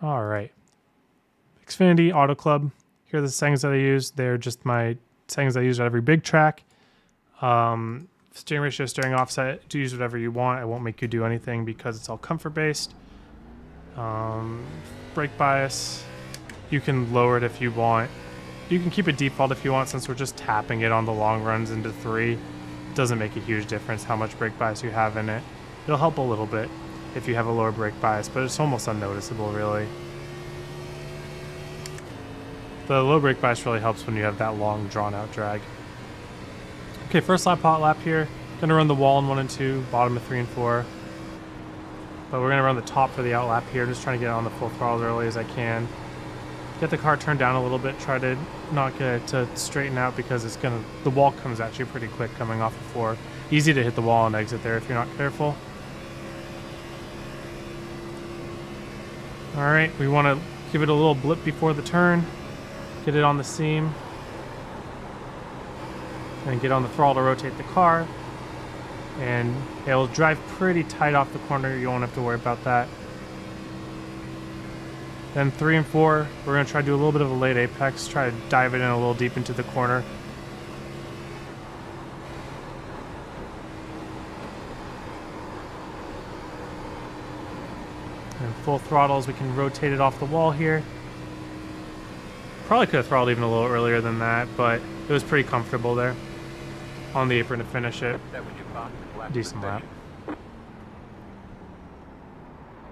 All right. Xfinity, Auto Club. Here are the settings that I use. They're just my settings I use at every big track. Steering ratio, steering offset, do use whatever you want. I won't make you do anything because it's all comfort based. Brake bias, you can lower it if you want. You can keep it default if you want, since we're just tapping it on the long runs into 3. It doesn't make a huge difference how much brake bias you have in it. It'll help a little bit if you have a lower brake bias, but it's almost unnoticeable really. The low brake bias really helps when you have that long drawn out drag. Okay, first lap, hot lap here. Gonna run the wall in 1 and 2, bottom of 3 and 4. But we're gonna run the top for the out lap here, just trying to get on the full throttle as early as I can. Get the car turned down a little bit, try to not get it to straighten out because the wall comes at you pretty quick coming off of 4. Easy to hit the wall and exit there if you're not careful. All right, we wanna give it a little blip before the turn, get it on the seam, and get on the throttle to rotate the car. And it'll drive pretty tight off the corner. You won't have to worry about that. Then 3 and 4, we're going to try to do a little bit of a late apex, try to dive it in a little deep into the corner. And full throttles, we can rotate it off the wall here. Probably could have throttled even a little earlier than that, but it was pretty comfortable there on the apron to finish it. Decent lap.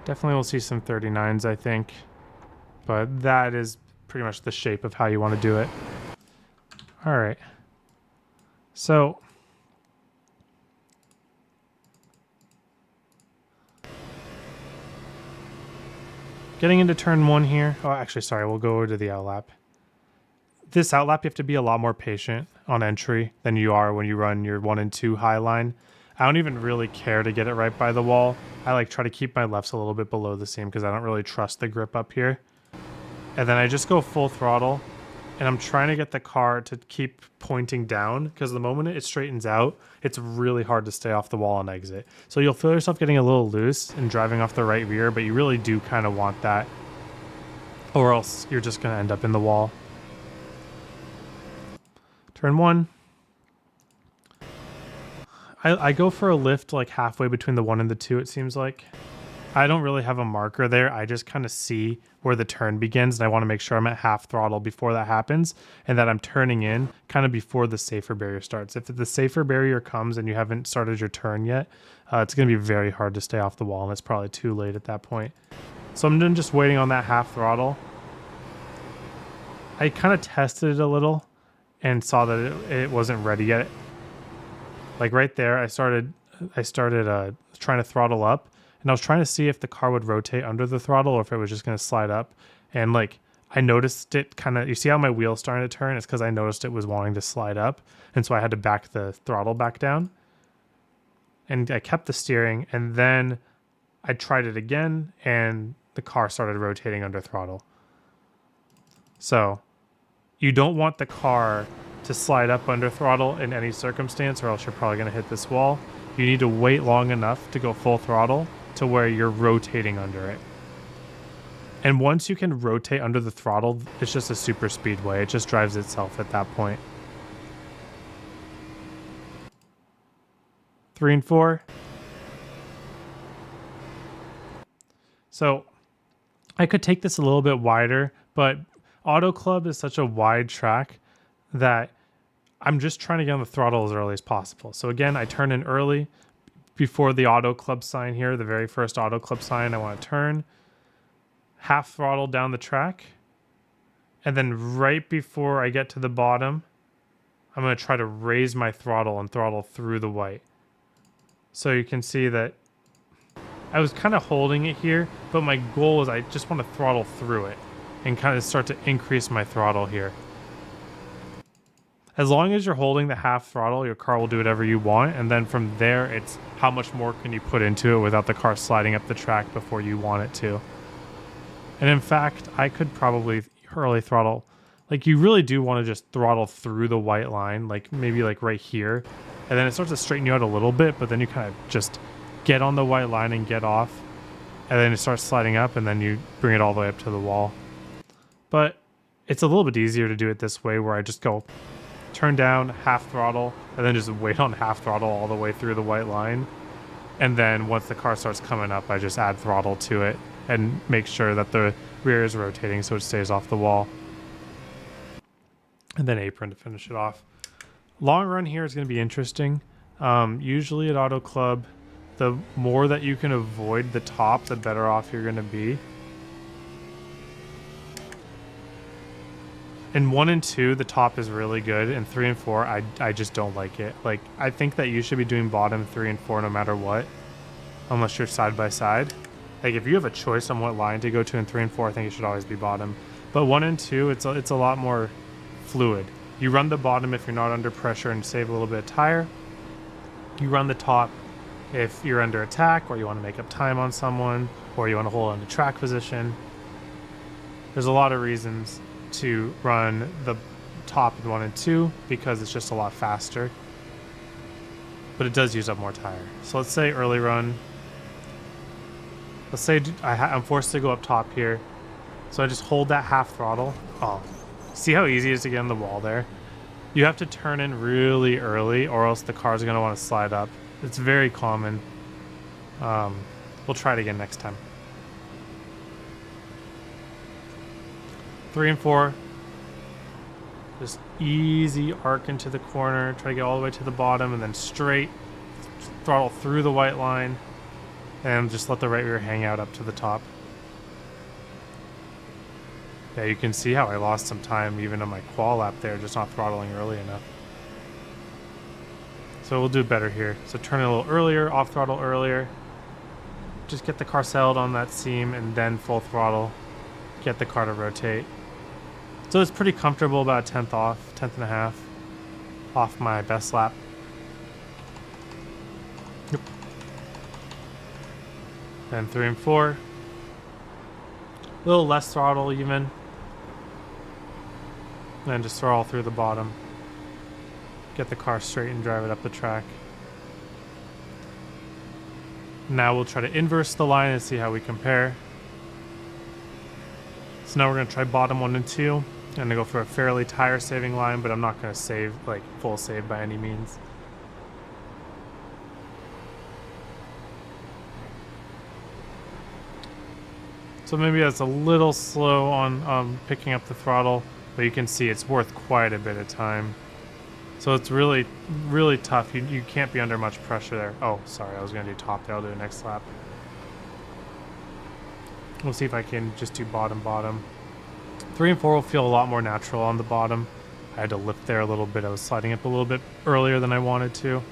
Definitely we'll see some 39s, I think. But that is pretty much the shape of how you want to do it. All right. So getting into turn 1 here. Oh, actually, sorry. We'll go over to the outlap. This outlap, you have to be a lot more patient on entry than you are when you run your 1 and 2 high line. I don't even really care to get it right by the wall. I try to keep my lefts a little bit below the seam because I don't really trust the grip up here. And then I just go full throttle, and I'm trying to get the car to keep pointing down because the moment it straightens out, it's really hard to stay off the wall and exit. So you'll feel yourself getting a little loose and driving off the right rear, but you really do kind of want that, or else you're just going to end up in the wall. Turn 1. I go for a lift like halfway between the 1 and the 2, it seems like. I don't really have a marker there. I just kind of see where the turn begins, and I want to make sure I'm at half throttle before that happens, and that I'm turning in kind of before the safer barrier starts. If the safer barrier comes and you haven't started your turn yet, it's going to be very hard to stay off the wall, and it's probably too late at that point. So I'm just waiting on that half throttle. I kind of tested it a little and saw that it wasn't ready yet. Like right there, I started trying to throttle up, and I was trying to see if the car would rotate under the throttle or if it was just going to slide up. And like I noticed it kind of, you see how my wheel's starting to turn? It's because I noticed it was wanting to slide up, and so I had to back the throttle back down. And I kept the steering, and then I tried it again, and the car started rotating under throttle. So you don't want the car to slide up under throttle in any circumstance, or else you're probably going to hit this wall. You need to wait long enough to go full throttle to where you're rotating under it. And once you can rotate under the throttle, it's just a super speedway. It just drives itself at that point. 3 and 4. So I could take this a little bit wider, but Auto Club is such a wide track that I'm just trying to get on the throttle as early as possible. So again, I turn in early before the Auto Club sign here, the very first Auto Club sign. I want to turn half throttle down the track, and then right before I get to the bottom, I'm going to try to raise my throttle and throttle through the white. So you can see that I was kind of holding it here, but my goal is I just want to throttle through it and kind of start to increase my throttle here. As long as you're holding the half throttle, your car will do whatever you want, and then from there, it's how much more can you put into it without the car sliding up the track before you want it to. And in fact, I could probably early throttle. Like, you really do want to just throttle through the white line, like maybe like right here, and then it starts to straighten you out a little bit, but then you kind of just get on the white line and get off. and then it starts sliding up, and then you bring it all the way up to the wall. But it's a little bit easier to do it this way, where I just go turn down, half throttle, and then just wait on half throttle all the way through the white line. And then once the car starts coming up, I just add throttle to it and make sure that the rear is rotating so it stays off the wall. And then apron to finish it off. Long run here is going to be interesting. Usually at Auto Club, the more that you can avoid the top, the better off you're going to be. In 1 and 2, the top is really good. In 3 and 4, I just don't like it. Like, I think that you should be doing bottom 3 and 4 no matter what, unless you're side by side. Like, if you have a choice on what line to go to in 3 and 4, I think it should always be bottom. But 1 and 2, it's a lot more fluid. You run the bottom if you're not under pressure and save a little bit of tire. You run the top if you're under attack, or you want to make up time on someone, or you want to hold on to track position. There's a lot of reasons to run the top in 1 and 2 because it's just a lot faster, but it does use up more tire. So let's say early run. Let's say I'm forced to go up top here, so I just hold that half throttle. Oh, see how easy it is to get on the wall there? You have to turn in really early, or else the car's going to want to slide up. It's very common. We'll try it again next time. 3 and 4, just easy arc into the corner, try to get all the way to the bottom, and then straight throttle through the white line, and just let the right rear hang out up to the top. Yeah, you can see how I lost some time even on my qual lap there, just not throttling early enough. So we'll do better here. So turn it a little earlier, off throttle earlier, just get the car settled on that seam, and then full throttle, get the car to rotate. So it's pretty comfortable, about a tenth off, tenth and a half off my best lap. Yep. Then 3 and 4, a little less throttle even. And then just throttle through the bottom. Get the car straight and drive it up the track. Now we'll try to inverse the line and see how we compare. So now we're going to try bottom 1 and 2. I'm going to go for a fairly tire saving line, but I'm not going to save, like, full save by any means. So maybe that's a little slow on picking up the throttle, but you can see it's worth quite a bit of time. So it's really, really tough. You can't be under much pressure there. Oh, sorry, I was going to do top there. I'll do it next lap. We'll see if I can just do bottom. 3 and 4 will feel a lot more natural on the bottom. I had to lift there a little bit. I was sliding up a little bit earlier than I wanted to.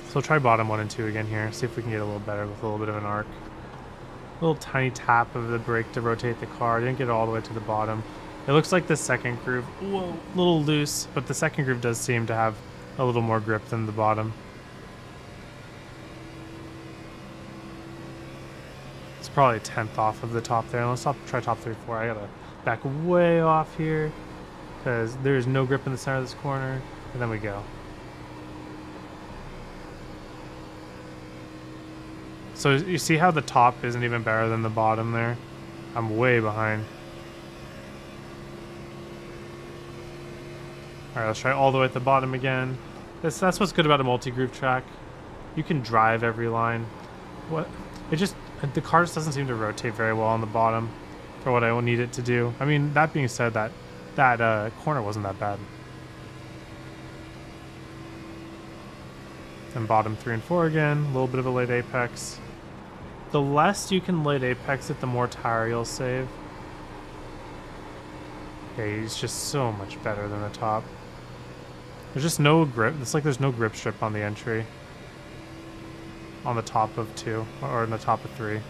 So try bottom 1 and 2 again here. See if we can get a little better with a little bit of an arc. A little tiny tap of the brake to rotate the car. Didn't get it all the way to the bottom. It looks like the second groove, whoa, a little loose, but the second groove does seem to have a little more grip than the bottom. It's probably a tenth off of the top there. Let's try top 3, 4. I gotta back way off here because there's no grip in the center of this corner, and then we go. So you see how the top isn't even better than the bottom there? I'm way behind. All right, let's try all the way at the bottom again. That's what's good about a multi-groove track. You can drive every line. The car just doesn't seem to rotate very well on the bottom for what I will need it to do. I mean, that being said, that corner wasn't that bad. And bottom 3 and 4 again, a little bit of a late apex. The less you can late apex it, the more tire you'll save. Okay, he's just so much better than the top. There's just no grip. It's like there's no grip strip on the entry. On the top of 2, or in the top of 3.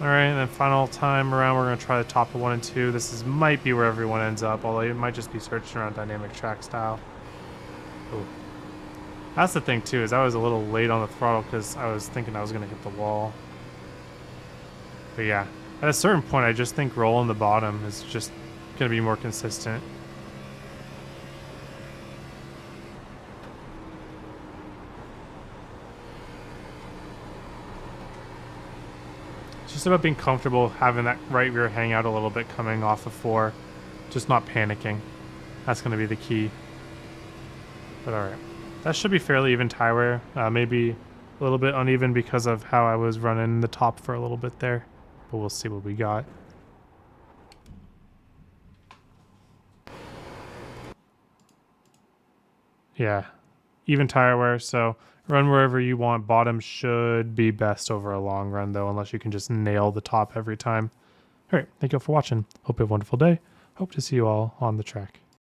Alright, and then final time around, we're going to try the top of 1 and 2. This might be where everyone ends up, although it might just be searching around dynamic track style. Ooh. That's the thing too, is I was a little late on the throttle because I was thinking I was going to hit the wall. But yeah, at a certain point I just think rolling the bottom is just going to be more consistent. just about being comfortable having that right rear hang out a little bit coming off of 4. Just not panicking. That's going to be the key. But all right. That should be fairly even tire wear. Maybe a little bit uneven because of how I was running the top for a little bit there. But we'll see what we got. Yeah. Even tire wear, so run wherever you want. Bottom should be best over a long run, though, unless you can just nail the top every time. All right. Thank you all for watching. Hope you have a wonderful day. Hope to see you all on the track.